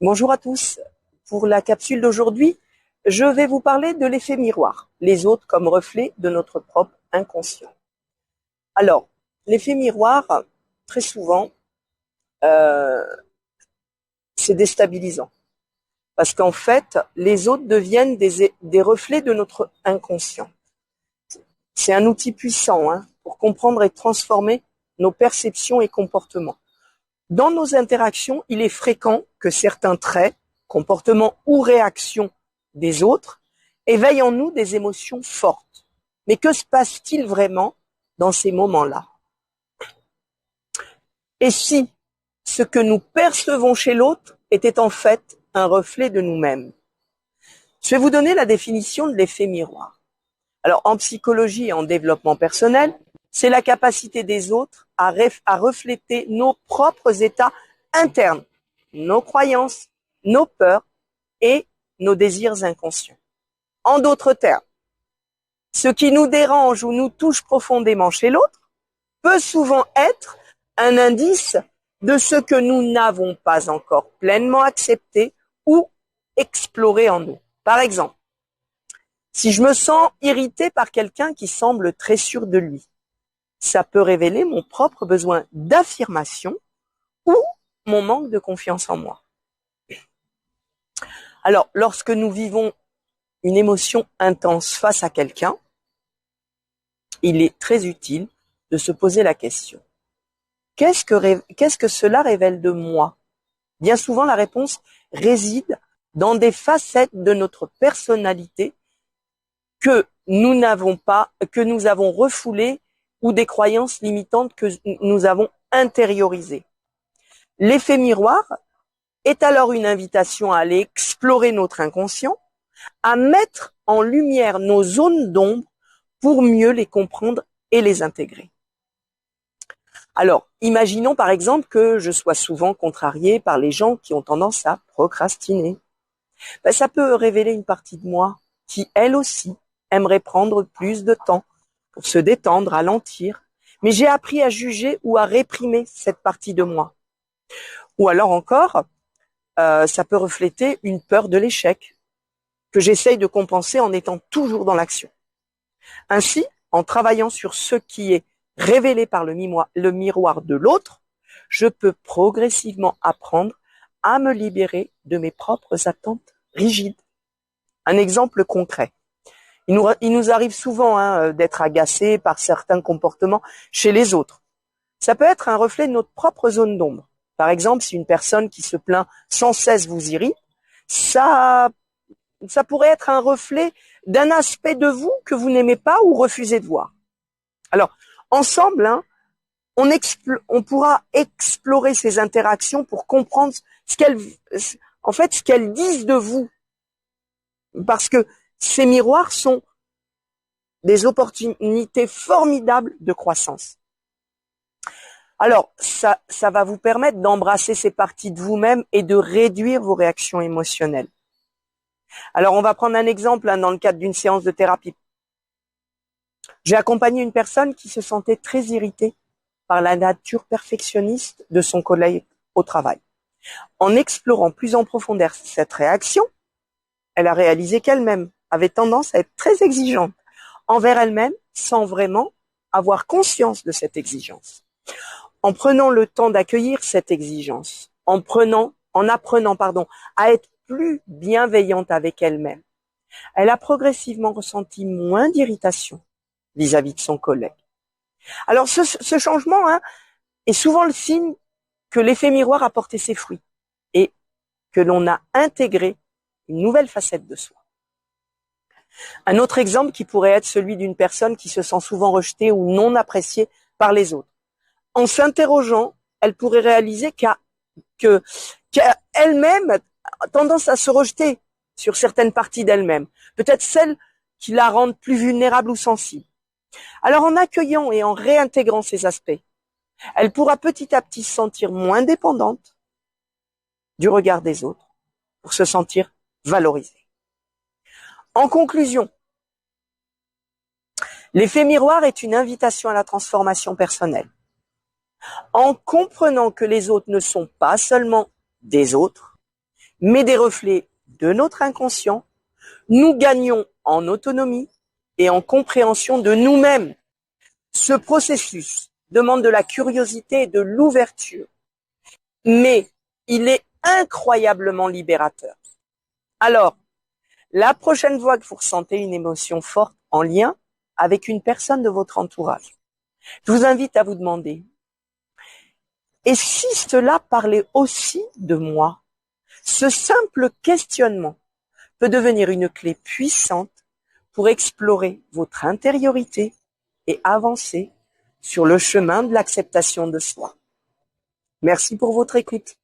Bonjour à tous. Pour la capsule d'aujourd'hui, je vais vous parler de l'effet miroir, les autres comme reflet de notre propre inconscient. Alors, l'effet miroir, très souvent, euh, c'est déstabilisant parce qu'en fait, les autres deviennent des reflets de notre inconscient. C'est un outil puissant pour comprendre et transformer nos perceptions et comportements. Dans nos interactions, il est fréquent que certains traits, comportements ou réactions des autres éveillent en nous des émotions fortes. Mais que se passe-t-il vraiment dans ces moments-là? Et si ce que nous percevons chez l'autre était en fait un reflet de nous-mêmes? Je vais vous donner la définition de l'effet miroir. Alors, en psychologie et en développement personnel, c'est la capacité des autres à refléter nos propres états internes, nos croyances, nos peurs et nos désirs inconscients. En d'autres termes, ce qui nous dérange ou nous touche profondément chez l'autre peut souvent être un indice de ce que nous n'avons pas encore pleinement accepté ou exploré en nous. Par exemple, si je me sens irrité par quelqu'un qui semble très sûr de lui, ça peut révéler mon propre besoin d'affirmation ou mon manque de confiance en moi. Alors, lorsque nous vivons une émotion intense face à quelqu'un, il est très utile de se poser la question. Qu'est-ce que cela révèle de moi? Bien souvent, la réponse réside dans des facettes de notre personnalité que nous n'avons pas, que nous avons refoulées ou des croyances limitantes que nous avons intériorisées. L'effet miroir est alors une invitation à aller explorer notre inconscient, à mettre en lumière nos zones d'ombre pour mieux les comprendre et les intégrer. Alors, imaginons par exemple que je sois souvent contrariée par les gens qui ont tendance à procrastiner. Ça peut révéler une partie de moi qui, elle aussi, aimerait prendre plus de temps pour se détendre, ralentir, mais j'ai appris à juger ou à réprimer cette partie de moi. Ou alors encore, ça peut refléter une peur de l'échec que j'essaye de compenser en étant toujours dans l'action. Ainsi, en travaillant sur ce qui est révélé par le miroir de l'autre, je peux progressivement apprendre à me libérer de mes propres attentes rigides. Un exemple concret. Il nous arrive souvent d'être agacés par certains comportements chez les autres. Ça peut être un reflet de notre propre zone d'ombre. Par exemple, si une personne qui se plaint sans cesse vous irrite, ça pourrait être un reflet d'un aspect de vous que vous n'aimez pas ou refusez de voir. Alors, ensemble, on pourra explorer ces interactions pour comprendre ce qu'elles disent de vous. Parce que ces miroirs sont des opportunités formidables de croissance. Alors, ça va vous permettre d'embrasser ces parties de vous-même et de réduire vos réactions émotionnelles. Alors, on va prendre un exemple dans le cadre d'une séance de thérapie. J'ai accompagné une personne qui se sentait très irritée par la nature perfectionniste de son collègue au travail. En explorant plus en profondeur cette réaction, elle a réalisé qu'elle-même avait tendance à être très exigeante envers elle-même sans vraiment avoir conscience de cette exigence. En prenant le temps d'accueillir cette exigence, en apprenant à être plus bienveillante avec elle-même, elle a progressivement ressenti moins d'irritation vis-à-vis de son collègue. Alors ce changement est souvent le signe que l'effet miroir a porté ses fruits et que l'on a intégré une nouvelle facette de soi. Un autre exemple qui pourrait être celui d'une personne qui se sent souvent rejetée ou non appréciée par les autres. En s'interrogeant, elle pourrait réaliser qu'elle-même a tendance à se rejeter sur certaines parties d'elle-même, peut-être celles qui la rendent plus vulnérable ou sensible. Alors en accueillant et en réintégrant ces aspects, elle pourra petit à petit se sentir moins dépendante du regard des autres pour se sentir valorisée. En conclusion, l'effet miroir est une invitation à la transformation personnelle. En comprenant que les autres ne sont pas seulement des autres, mais des reflets de notre inconscient, nous gagnons en autonomie et en compréhension de nous-mêmes. Ce processus demande de la curiosité et de l'ouverture, mais il est incroyablement libérateur. Alors, la prochaine fois que vous ressentez une émotion forte en lien avec une personne de votre entourage, je vous invite à vous demander, et si cela parlait aussi de moi? Ce simple questionnement peut devenir une clé puissante pour explorer votre intériorité et avancer sur le chemin de l'acceptation de soi. Merci pour votre écoute.